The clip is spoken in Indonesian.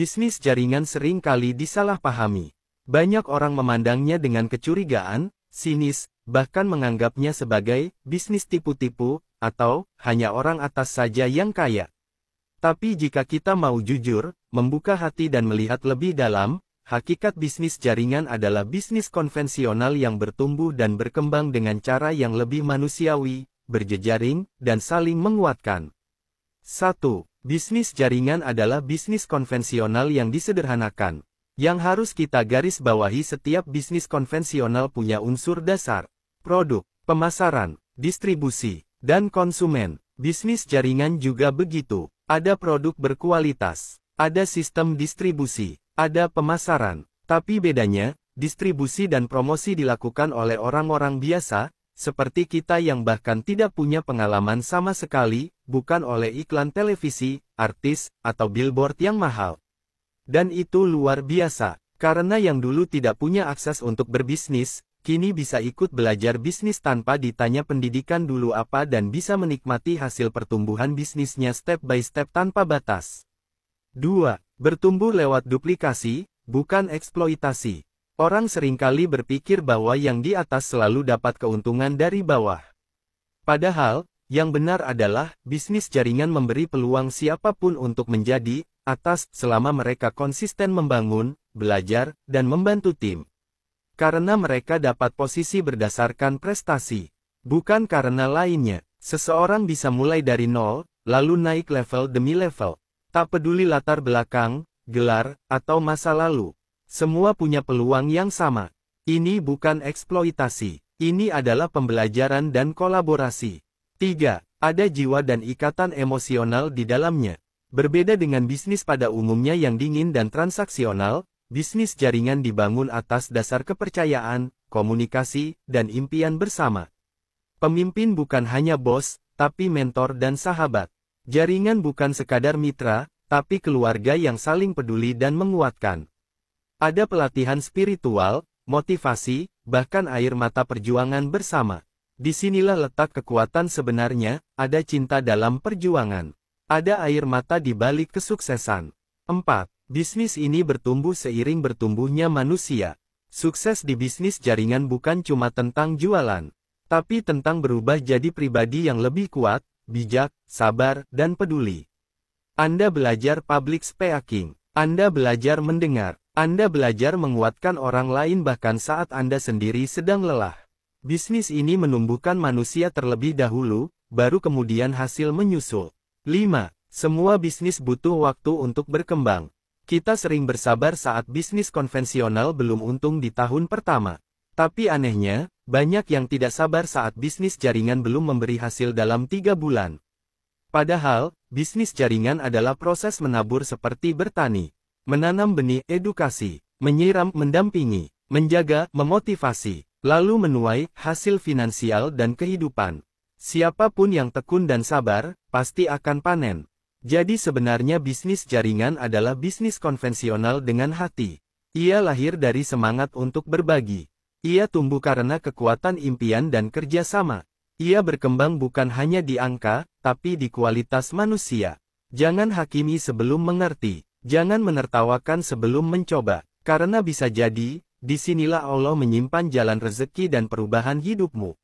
Bisnis jaringan sering kali disalahpahami. Banyak orang memandangnya dengan kecurigaan, sinis, bahkan menganggapnya sebagai bisnis tipu-tipu, atau hanya orang atas saja yang kaya. Tapi jika kita mau jujur, membuka hati dan melihat lebih dalam, hakikat bisnis jaringan adalah bisnis konvensional yang bertumbuh dan berkembang dengan cara yang lebih manusiawi, berjejaring, dan saling menguatkan. 1. Bisnis jaringan adalah bisnis konvensional yang disederhanakan. Yang harus kita garis bawahi, setiap bisnis konvensional punya unsur dasar: produk, pemasaran, distribusi, dan konsumen. Bisnis jaringan juga begitu. Ada produk berkualitas, ada sistem distribusi, ada pemasaran. Tapi bedanya, distribusi dan promosi dilakukan oleh orang-orang biasa, seperti kita yang bahkan tidak punya pengalaman sama sekali, bukan oleh iklan televisi, artis, atau billboard yang mahal. Dan itu luar biasa, karena yang dulu tidak punya akses untuk berbisnis, kini bisa ikut belajar bisnis tanpa ditanya pendidikan dulu apa dan bisa menikmati hasil pertumbuhan bisnisnya step by step tanpa batas. 2. Bertumbuh lewat duplikasi, bukan eksploitasi. Orang seringkali berpikir bahwa yang di atas selalu dapat keuntungan dari bawah. Padahal, yang benar adalah, bisnis jaringan memberi peluang siapapun untuk menjadi atas selama mereka konsisten membangun, belajar, dan membantu tim. Karena mereka dapat posisi berdasarkan prestasi. Bukan karena lainnya, seseorang bisa mulai dari nol, lalu naik level demi level. Tak peduli latar belakang, gelar, atau masa lalu. Semua punya peluang yang sama. Ini bukan eksploitasi. Ini adalah pembelajaran dan kolaborasi. 3. Ada jiwa dan ikatan emosional di dalamnya. Berbeda dengan bisnis pada umumnya yang dingin dan transaksional, bisnis jaringan dibangun atas dasar kepercayaan, komunikasi, dan impian bersama. Pemimpin bukan hanya bos, tapi mentor dan sahabat. Jaringan bukan sekadar mitra, tapi keluarga yang saling peduli dan menguatkan. Ada pelatihan spiritual, motivasi, bahkan air mata perjuangan bersama. Disinilah letak kekuatan sebenarnya, ada cinta dalam perjuangan. Ada air mata di balik kesuksesan. 4. Bisnis ini bertumbuh seiring bertumbuhnya manusia. Sukses di bisnis jaringan bukan cuma tentang jualan, tapi tentang berubah jadi pribadi yang lebih kuat, bijak, sabar, dan peduli. Anda belajar public speaking. Anda belajar mendengar. Anda belajar menguatkan orang lain bahkan saat Anda sendiri sedang lelah. Bisnis ini menumbuhkan manusia terlebih dahulu, baru kemudian hasil menyusul. 5. Semua bisnis butuh waktu untuk berkembang. Kita sering bersabar saat bisnis konvensional belum untung di tahun pertama. Tapi anehnya, banyak yang tidak sabar saat bisnis jaringan belum memberi hasil dalam 3 bulan. Padahal, bisnis jaringan adalah proses menabur seperti bertani. Menanam benih, edukasi, menyiram, mendampingi, menjaga, memotivasi, lalu menuai hasil finansial dan kehidupan. Siapapun yang tekun dan sabar, pasti akan panen. Jadi sebenarnya bisnis jaringan adalah bisnis konvensional dengan hati. Ia lahir dari semangat untuk berbagi. Ia tumbuh karena kekuatan impian dan kerjasama. Ia berkembang bukan hanya di angka, tapi di kualitas manusia. Jangan hakimi sebelum mengerti. Jangan menertawakan sebelum mencoba, karena bisa jadi, disinilah Allah menyimpan jalan rezeki dan perubahan hidupmu.